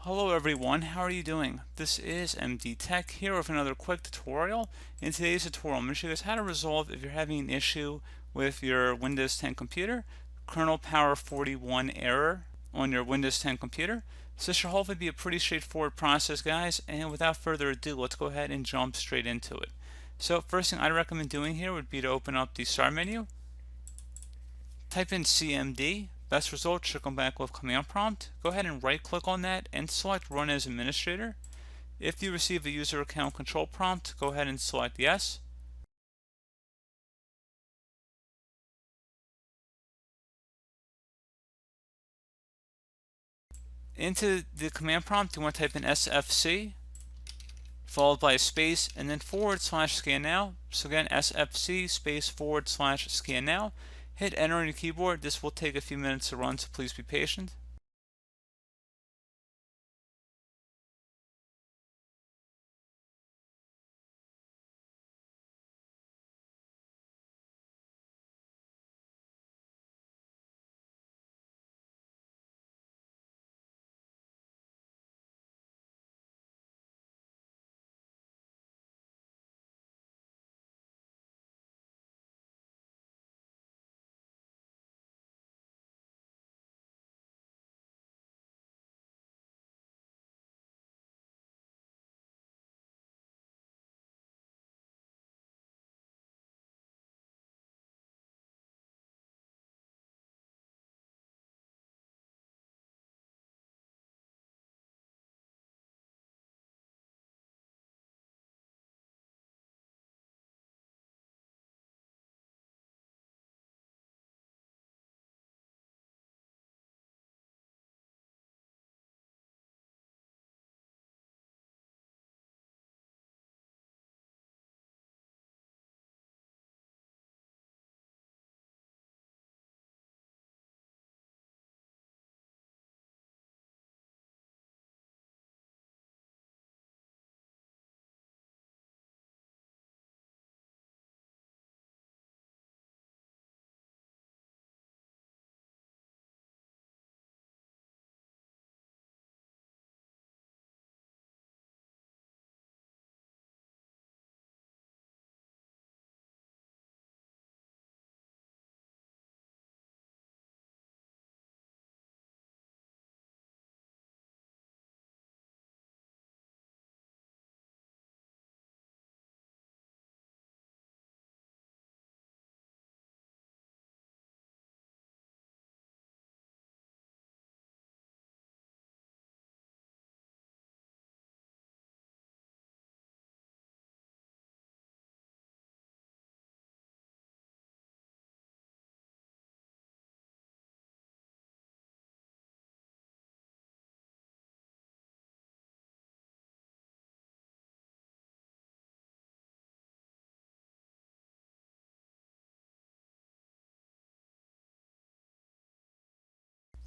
Hello everyone, how are you doing? This is MD Tech here with another quick tutorial. In today's tutorial, I'm going to show you guys how to resolve if you're having an issue with your Windows 10 computer, kernel power 41 error on your Windows 10 computer. So this should hopefully be a pretty straightforward process, guys, and without further ado, let's go ahead and jump straight into it. So first thing I'd recommend doing here would be to open up the start menu, type in CMD. Best result should come back with command prompt. Go ahead and right click on that and select run as administrator. If you receive a user account control prompt, go ahead and select yes. Into the command prompt, you want to type in SFC followed by a space and then /scannow. So again, SFC space /scannow. Hit enter on your keyboard. This will take a few minutes to run, so please be patient.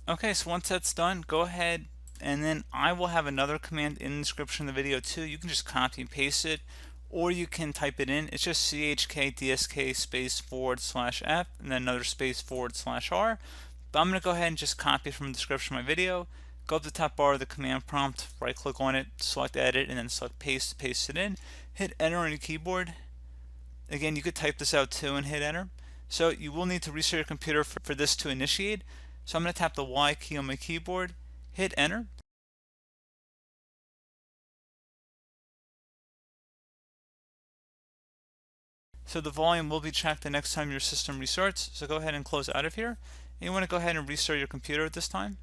Okay, so once that's done, go ahead and then I will have another command in the description of the video too. You can just copy and paste it, or you can type it in. It's just chkdsk space /f and then another space /r. But I'm going to go ahead and just copy from the description of my video. Go up to the top bar of the command prompt, right click on it, select edit, and then select paste to paste it in. Hit enter on your keyboard. Again, you could type this out too and hit enter. So you will need to restart your computer for this to initiate. So I'm going to tap the Y key on my keyboard, hit enter. So the volume will be checked the next time your system restarts. So go ahead and close out of here. And you want to go ahead and restart your computer at this time.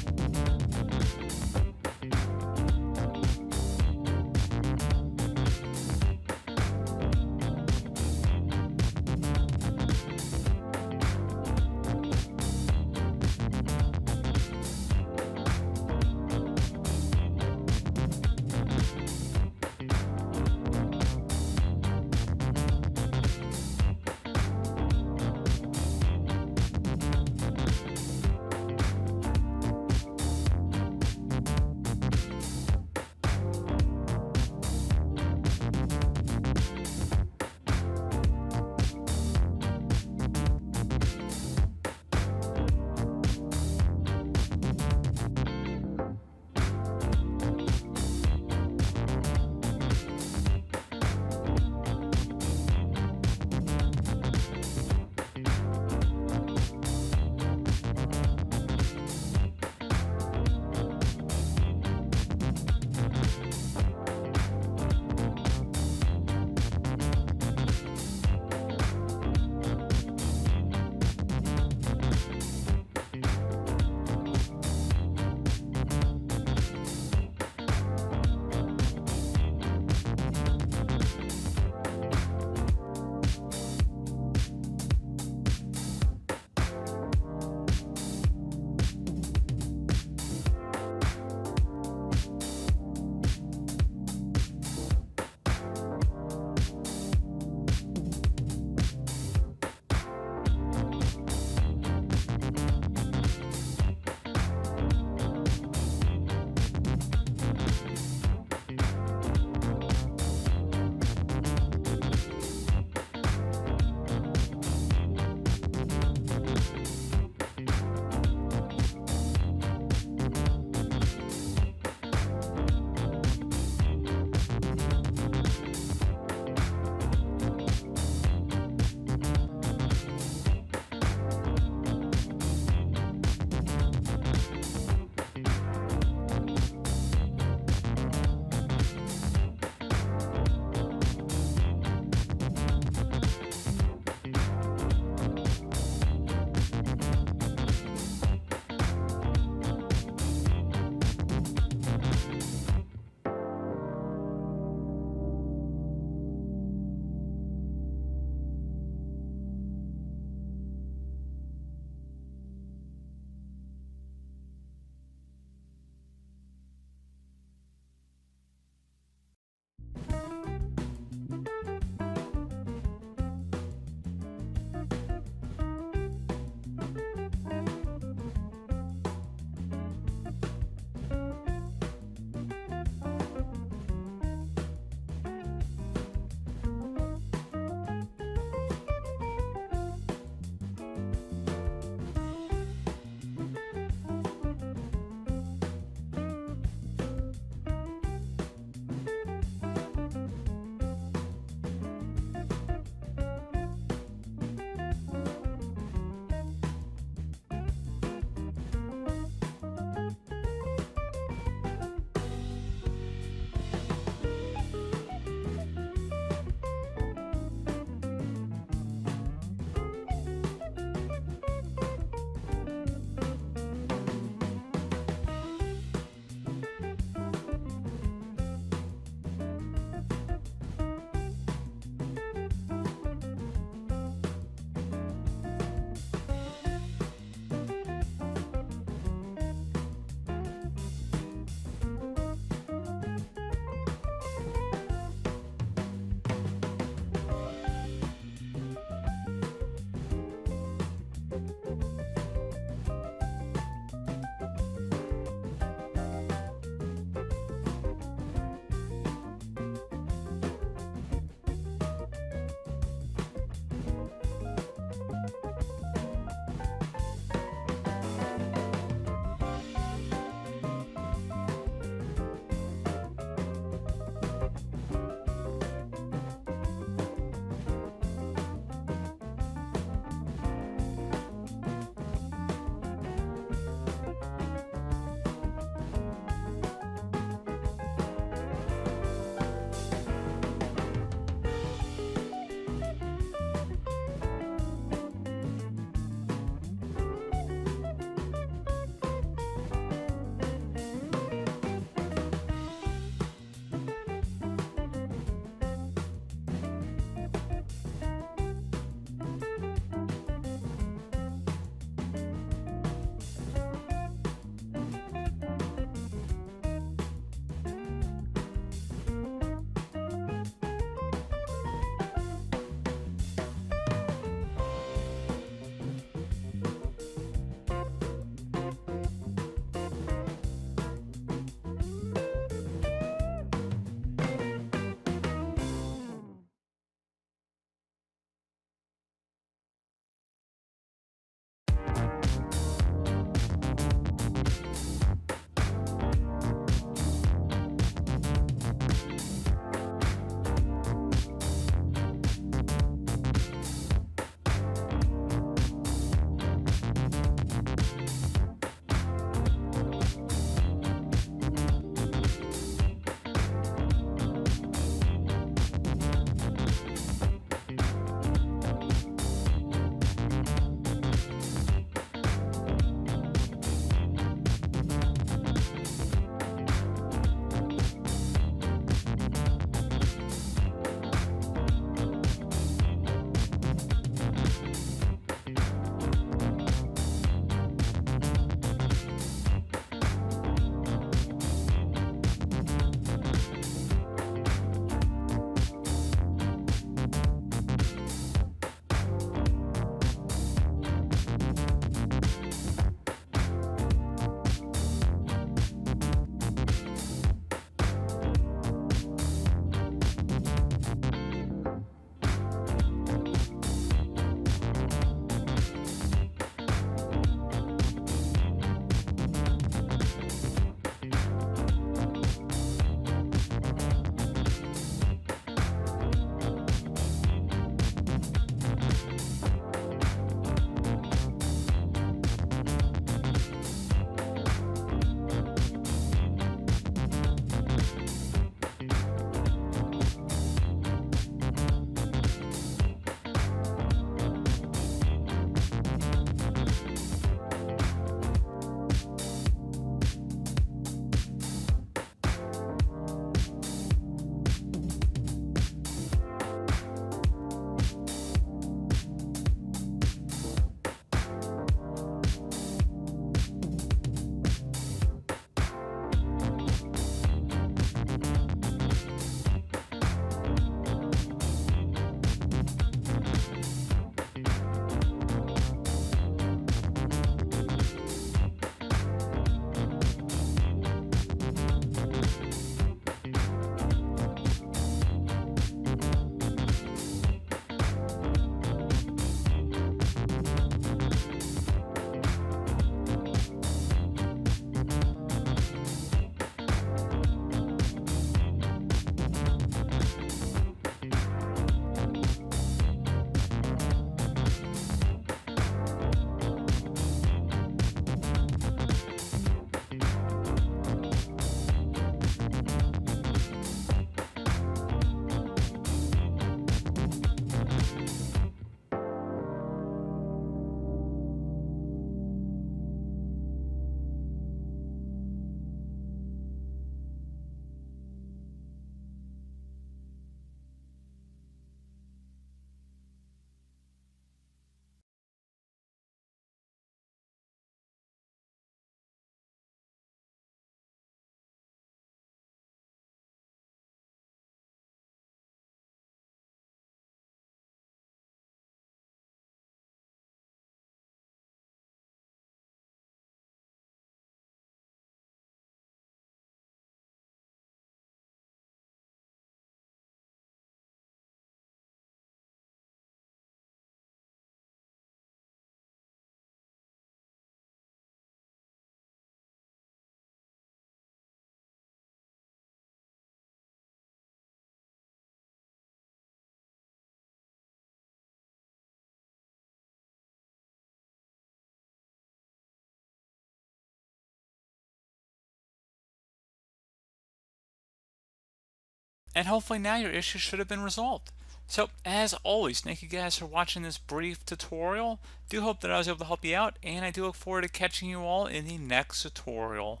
And hopefully now your issue should have been resolved. So as always, thank you guys for watching this brief tutorial. Do hope that I was able to help you out, and I do look forward to catching you all in the next tutorial.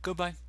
Goodbye.